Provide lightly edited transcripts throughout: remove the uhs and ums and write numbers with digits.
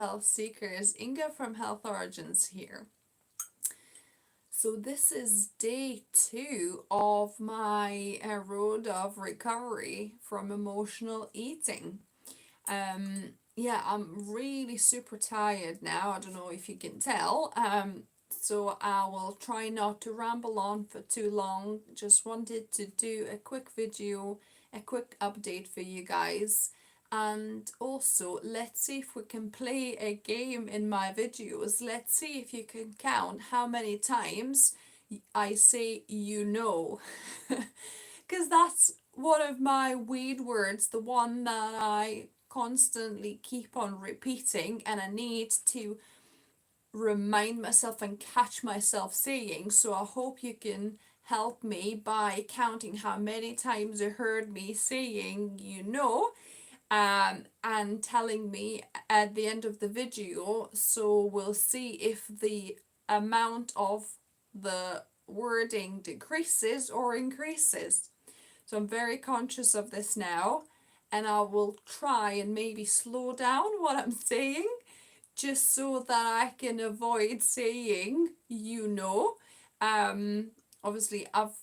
Health Seekers, Inga from Health Origins here. So this is day 2 of my road of recovery from emotional eating. Yeah, I'm really super tired now. I don't know if you can tell. So I will try not to ramble on for too long. Just wanted to do a quick video, a quick update for you guys. And also, let's see if we can play a game in my videos. Let's see if you can count how many times I say you know. Because that's one of my weed words, the one that I constantly keep on repeating, and I need to remind myself and catch myself saying. So I hope you can help me by counting how many times you heard me saying and telling me at the end of the video. So we'll see if the amount of the wording decreases or increases. So I'm very conscious of this now, and I will try and maybe slow down what I'm saying just so that I can avoid saying Um, Obviously, I've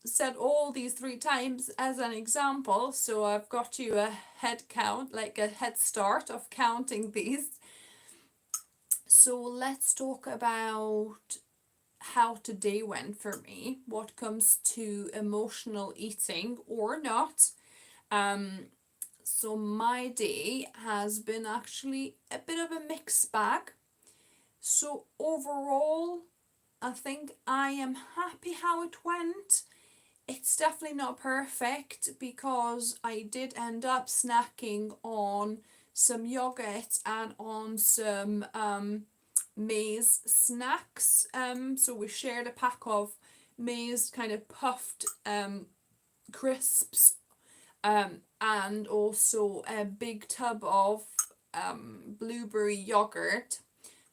said all these 3 times as an example, so I've got you a head count, like a head start of counting these. So let's talk about how today went for me, what comes to emotional eating or not. Um, so my day has been actually a bit of a mixed bag. So overall, I think I am happy how it went. It's definitely not perfect because I did end up snacking on some yogurt and on some maize snacks. So we shared a pack of maize kind of puffed crisps, and also a big tub of blueberry yogurt.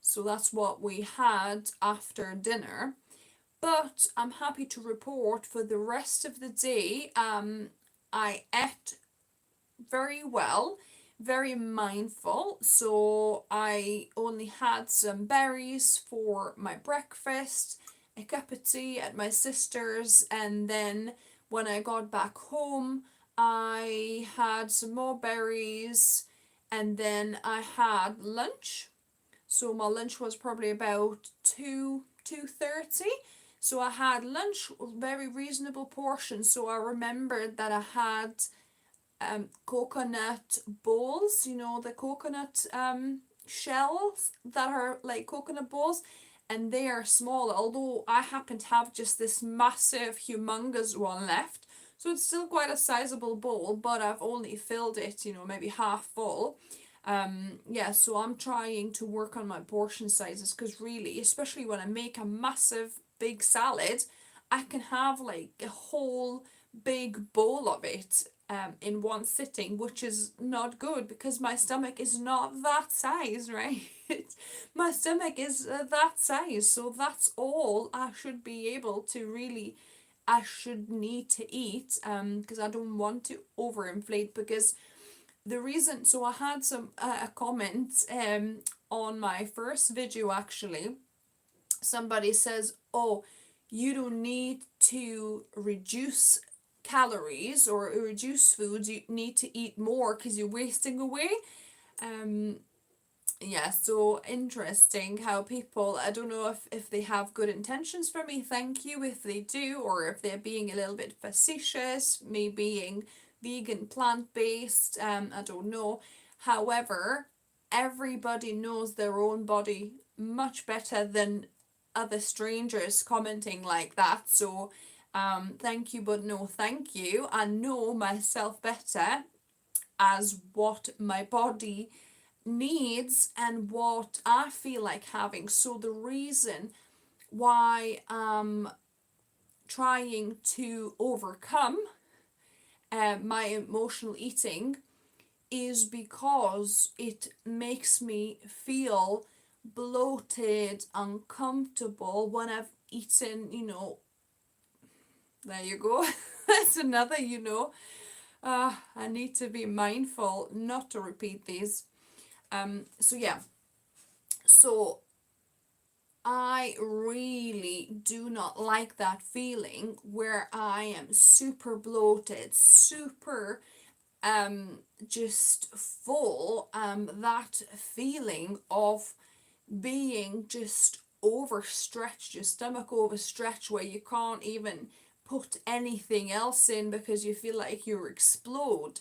So that's what we had after dinner. But I'm happy to report for the rest of the day, I ate very well, very mindful. So I only had some berries for my breakfast, a cup of tea at my sister's, and then when I got back home, I had some more berries, and then I had lunch. So my lunch was probably about 2:30. So I had lunch, very reasonable portion. So I remembered that I had coconut bowls, the coconut shells that are like coconut balls, and they are small, although I happen to have just this massive humongous one left. So it's still quite a sizable bowl, but I've only filled it, maybe half full. Yeah, so I'm trying to work on my portion sizes, because really, especially when I make a massive big salad, I can have like a whole big bowl of it in one sitting, which is not good because my stomach is not that size, right? My stomach is that size, so that's all I should be able to really, I should need to eat, because I don't want to overinflate. Because the reason, so I had some a comment on my first video actually. Somebody says, oh, you don't need to reduce calories or reduce foods, you need to eat more because you're wasting away. um yeah, so interesting how people, I don't know if they have good intentions for me, thank you if they do, or if they're being a little bit facetious, me being vegan, plant-based, I don't know. However, everybody knows their own body much better than other strangers commenting like that. So thank you, but no thank you. I know myself better as what my body needs and what I feel like having. So the reason why I'm trying to overcome my emotional eating is because it makes me feel bloated, uncomfortable when I've eaten, there you go. That's another, I need to be mindful not to repeat these. So yeah, So I really do not like that feeling where I am super bloated, super just full, that feeling of being just overstretched, your stomach overstretched, where you can't even put anything else in because you feel like you'll explode.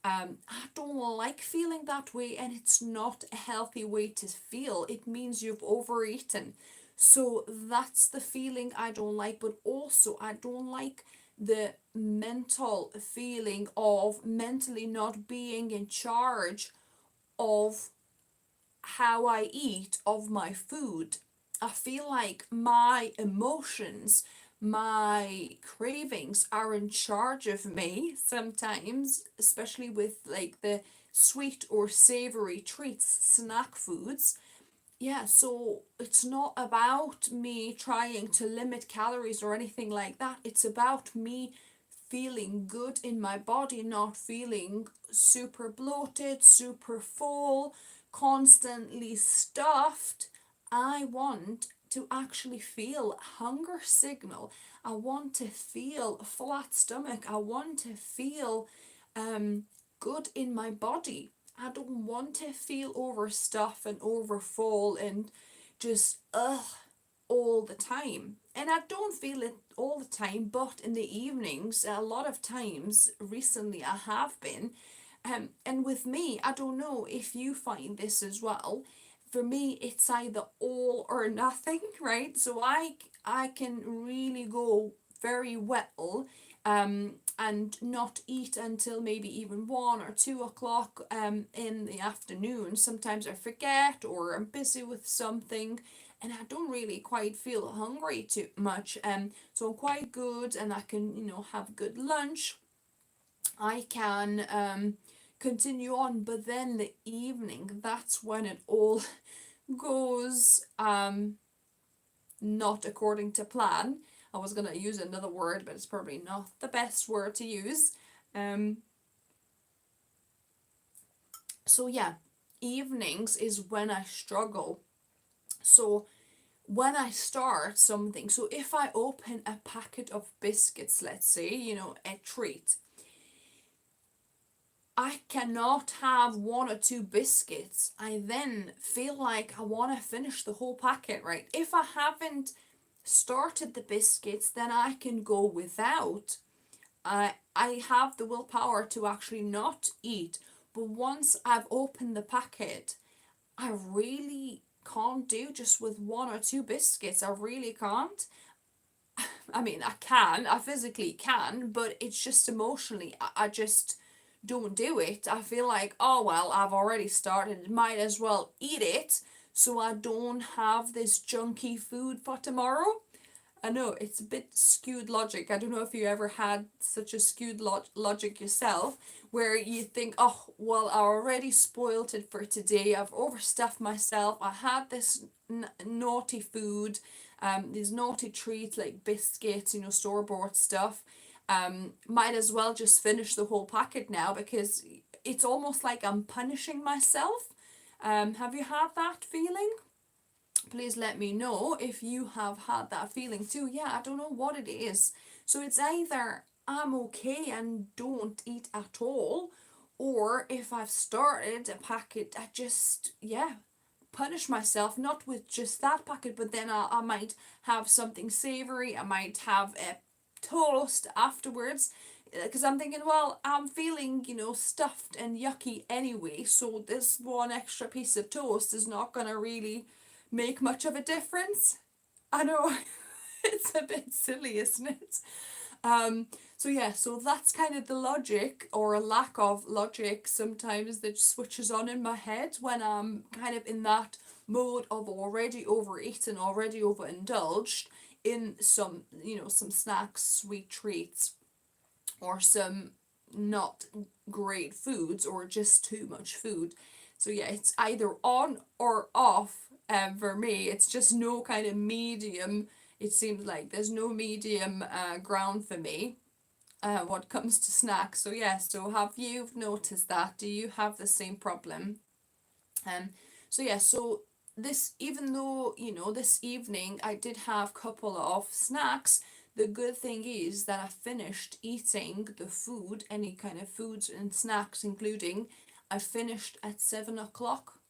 I don't like feeling that way, and it's not a healthy way to feel. It means you've overeaten. So that's the feeling I don't like, but also I don't like the mental feeling of mentally not being in charge of how I eat, of my food. I feel like my emotions, my cravings are in charge of me sometimes, especially with like the sweet or savory treats, snack foods. Yeah, so it's not about me trying to limit calories or anything like that. It's about me feeling good in my body, not feeling super bloated, super full, constantly stuffed. I want to actually feel hunger signal. I want to feel a flat stomach. I want to feel good in my body. I don't want to feel overstuffed and overfull and just all the time. And I don't feel it all the time, but in the evenings, a lot of times recently I have been. And with me, I don't know if you find this as well. For me, it's either all or nothing, right? So I can really go very well and not eat until maybe even 1 or 2 o'clock in the afternoon. Sometimes I forget or I'm busy with something and I don't really quite feel hungry too much. So I'm quite good and I can, have good lunch. I can continue on, but then the evening, that's when it all goes not according to plan. I was gonna use another word, but it's probably not the best word to use. Um, so yeah, evenings is when I struggle. So when I start something, so if I open a packet of biscuits, let's say, a treat, I cannot have 1 or 2 biscuits. I then feel like I want to finish the whole packet, right? If I haven't started the biscuits, then I can go without. I have the willpower to actually not eat. But once I've opened the packet, I really can't do just with 1 or 2 biscuits. I really can't. I mean, I physically can, but it's just emotionally, I just don't do it. I feel like, oh well, I've already started, might as well eat it so I don't have this junky food for tomorrow. I know it's a bit skewed logic. I don't know if you ever had such a skewed logic yourself, where you think, oh, well, I already spoiled it for today. I've overstuffed myself. I had this naughty food, these naughty treats like biscuits, store bought stuff. Might as well just finish the whole packet now because it's almost like I'm punishing myself. Have you had that feeling? Please let me know if you have had that feeling too. Yeah, I don't know what it is. So it's either I'm okay and don't eat at all, or if I've started a packet, I just, yeah, punish myself, not with just that packet, but then I might have something savory, I might have a toast afterwards. Because I'm thinking, well, I'm feeling, stuffed and yucky anyway, so this one extra piece of toast is not going to really make much of a difference. I know it's a bit silly, isn't it? Um, so yeah, so that's kind of the logic or a lack of logic sometimes that switches on in my head when I'm kind of in that mode of already overeaten, already overindulged in some snacks, sweet treats, or some not great foods or just too much food. So yeah, it's either on or off. For me, it's just no kind of medium. It seems like there's no medium ground for me what comes to snacks. So yeah, so have you noticed that? Do you have the same problem? Um, so yeah, so this, even though, this evening I did have a couple of snacks, the good thing is that I finished eating the food, any kind of foods and snacks including, I finished at 7 o'clock.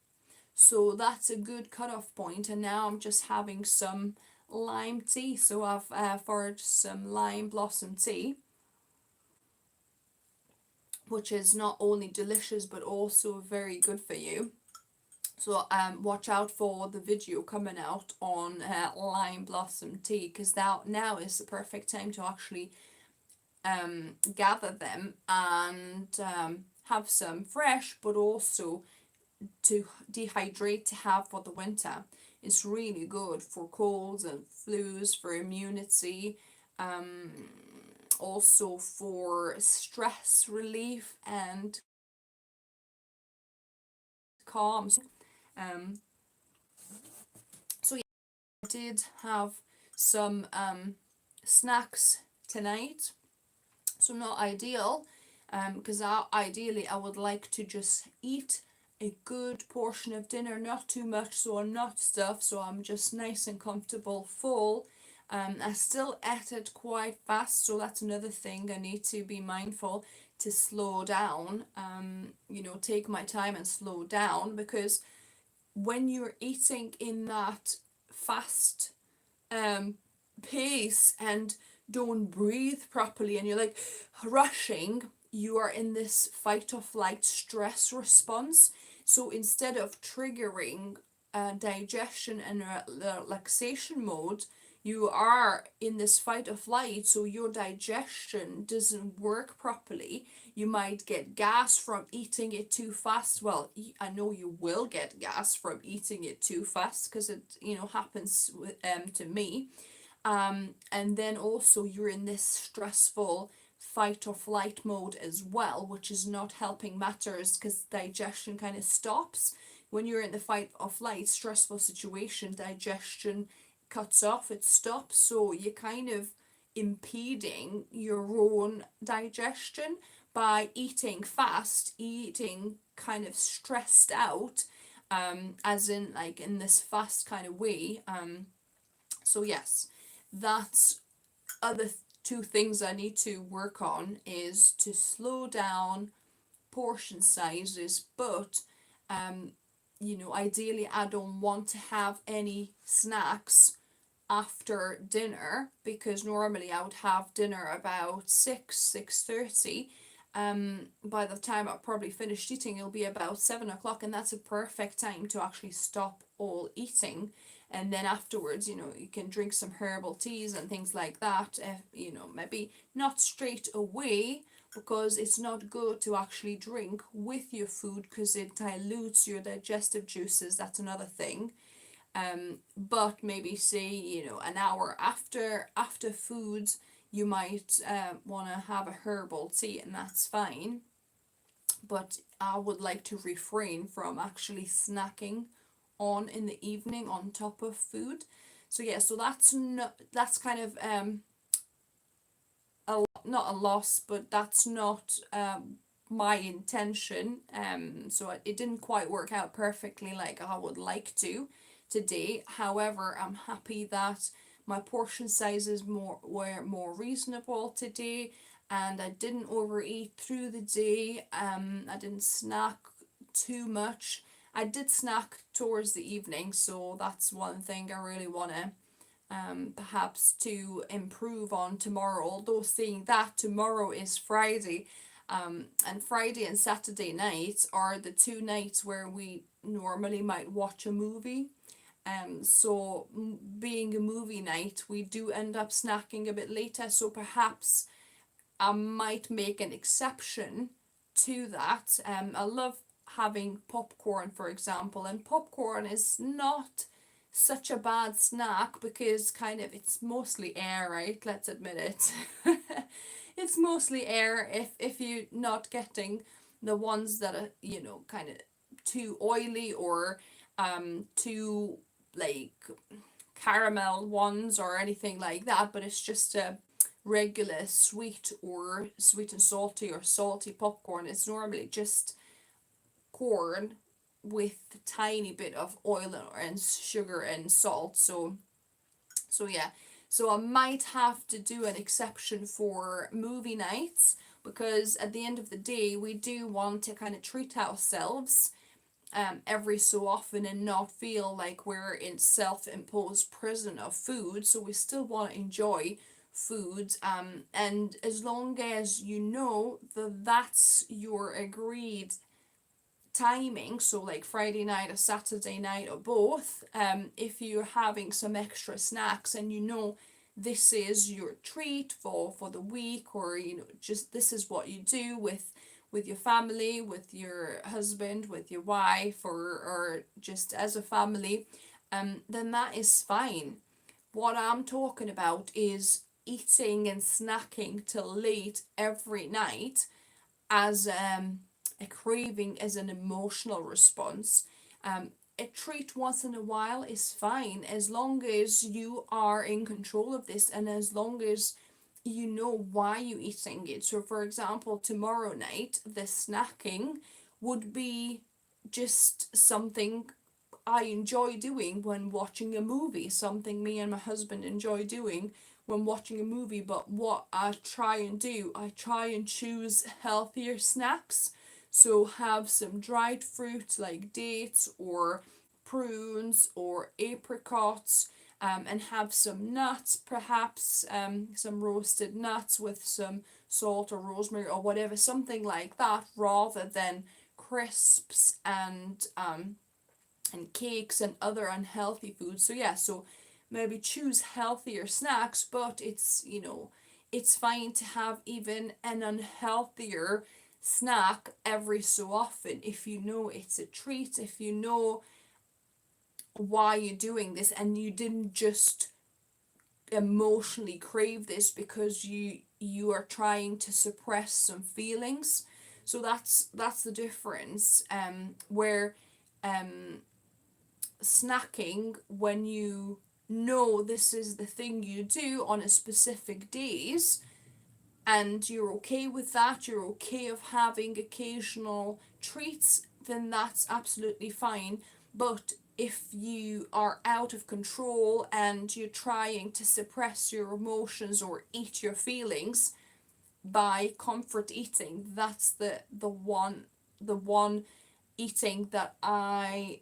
So that's a good cutoff point, and now I'm just having some lime tea. So I've foraged some lime blossom tea, which is not only delicious but also very good for you. So watch out for the video coming out on lime blossom tea, because now is the perfect time to actually gather them and have some fresh, but also to dehydrate to have for the winter. It's really good for colds and flus, for immunity, um, also for stress relief and calms. Um, so yeah, I did have some snacks tonight. So not ideal, because ideally I would like to just eat a good portion of dinner, not too much, so I'm not stuffed, so I'm just nice and comfortable, full. I still ate it quite fast, so that's another thing I need to be mindful to slow down. Take my time and slow down, because when you're eating in that fast um pace and don't breathe properly, and you're like rushing, you are in this fight or flight stress response. So instead of triggering digestion and relaxation mode, you are in this fight or flight, so your digestion doesn't work properly. You might get gas from eating it too fast. Well, I know you will get gas from eating it too fast, because it happens with to me. And then also you're in this stressful fight or flight mode as well, which is not helping matters, because digestion kind of stops. When you're in the fight or flight stressful situation, digestion cuts off, it stops, so you're kind of impeding your own digestion by eating fast, eating kind of stressed out, as in like in this fast kind of way. So yes, that's other two things I need to work on, is to slow down portion sizes, but ideally I don't want to have any snacks after dinner, because normally I would have dinner about 6:30. By the time I probably finished eating, it'll be about 7 o'clock, and that's a perfect time to actually stop all eating. And then afterwards, you can drink some herbal teas and things like that. Maybe not straight away, because it's not good to actually drink with your food, because it dilutes your digestive juices. That's another thing. But maybe say, an hour after foods, you might want to have a herbal tea, and that's fine. But I would like to refrain from actually snacking on in the evening on top of food. So yeah, so that's kind of not a loss, but that's not my intention. So it didn't quite work out perfectly like I would like to today. However, I'm happy that my portion sizes were more reasonable today, and I didn't overeat through the day. I didn't snack too much. I did snack towards the evening, so that's one thing I really want to perhaps to improve on tomorrow. Although seeing that tomorrow is Friday, and Friday and Saturday nights are the two nights where we normally might watch a movie. So being a movie night, we do end up snacking a bit later. So perhaps I might make an exception to that. I love having popcorn, for example, and popcorn is not such a bad snack, because kind of it's mostly air, right? Let's admit it. It's mostly air if you're not getting the ones that are, kind of too oily, or too like caramel ones or anything like that, but it's just a regular sweet or sweet and salty or salty popcorn. It's normally just corn with a tiny bit of oil and sugar and salt. So yeah, so I might have to do an exception for movie nights, because at the end of the day we do want to kind of treat ourselves every so often and not feel like we're in self-imposed prison of food. So we still want to enjoy food, and as long as you know that that's your agreed timing, so like Friday night or Saturday night or both, if you're having some extra snacks and you know this is your treat for the week, or just this is what you do with your family, with your husband, with your wife, or just as a family, then that is fine. What I'm talking about is eating and snacking till late every night as a craving, as an emotional response. A treat once in a while is fine, as long as you are in control of this and as long as you know why you're eating it. So, for example, tomorrow night, the snacking would be just something I enjoy doing when watching a movie, something me and my husband enjoy doing when watching a movie. But what I try and do, I try and choose healthier snacks. So have some dried fruit like dates or prunes or apricots, and have some nuts, perhaps some roasted nuts with some salt or rosemary or whatever, something like that, rather than crisps and cakes and other unhealthy foods. So yeah, so maybe choose healthier snacks, but it's fine to have even an unhealthier snack every so often if you know it's a treat, if you know why you're doing this and you didn't just emotionally crave this because you are trying to suppress some feelings. So that's the difference, where snacking, when you know this is the thing you do on a specific days and you're okay with that, you're okay of having occasional treats, then that's absolutely fine. But if you are out of control and you're trying to suppress your emotions or eat your feelings by comfort eating, that's the one eating that I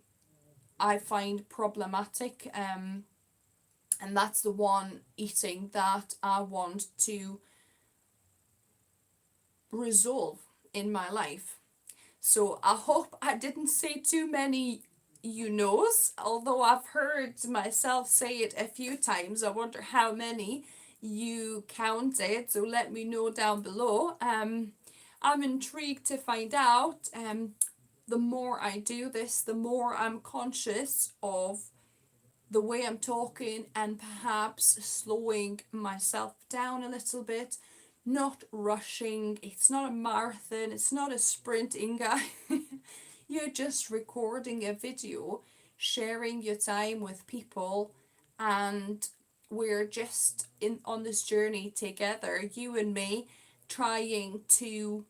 find problematic, and that's the one eating that I want to resolve in my life. So I hope I didn't say too many knows, although I've heard myself say it a few times. I wonder how many you counted, so let me know down below. I'm intrigued to find out. The more I do this, the more I'm conscious of the way I'm talking and perhaps slowing myself down a little bit, not rushing. It's not a marathon, it's not a sprint, Inga. You're just recording a video, sharing your time with people, and we're just in on this journey together, you and me, trying to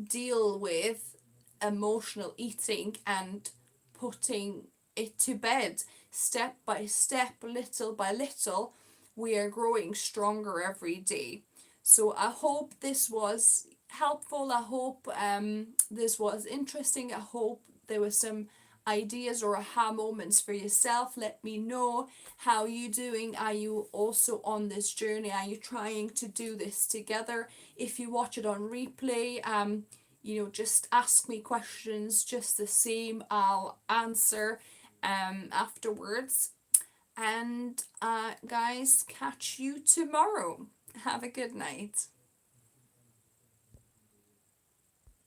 deal with emotional eating and putting it to bed step by step, little by little. We are growing stronger every day. So I hope this was helpful. I hope this was interesting. I hope there were some ideas or aha moments for yourself. Let me know how you doing. Are you also on this journey? Are you trying to do this together? If you watch it on replay, just ask me questions just the same. I'll answer afterwards. And guys, catch you tomorrow. Have a good night.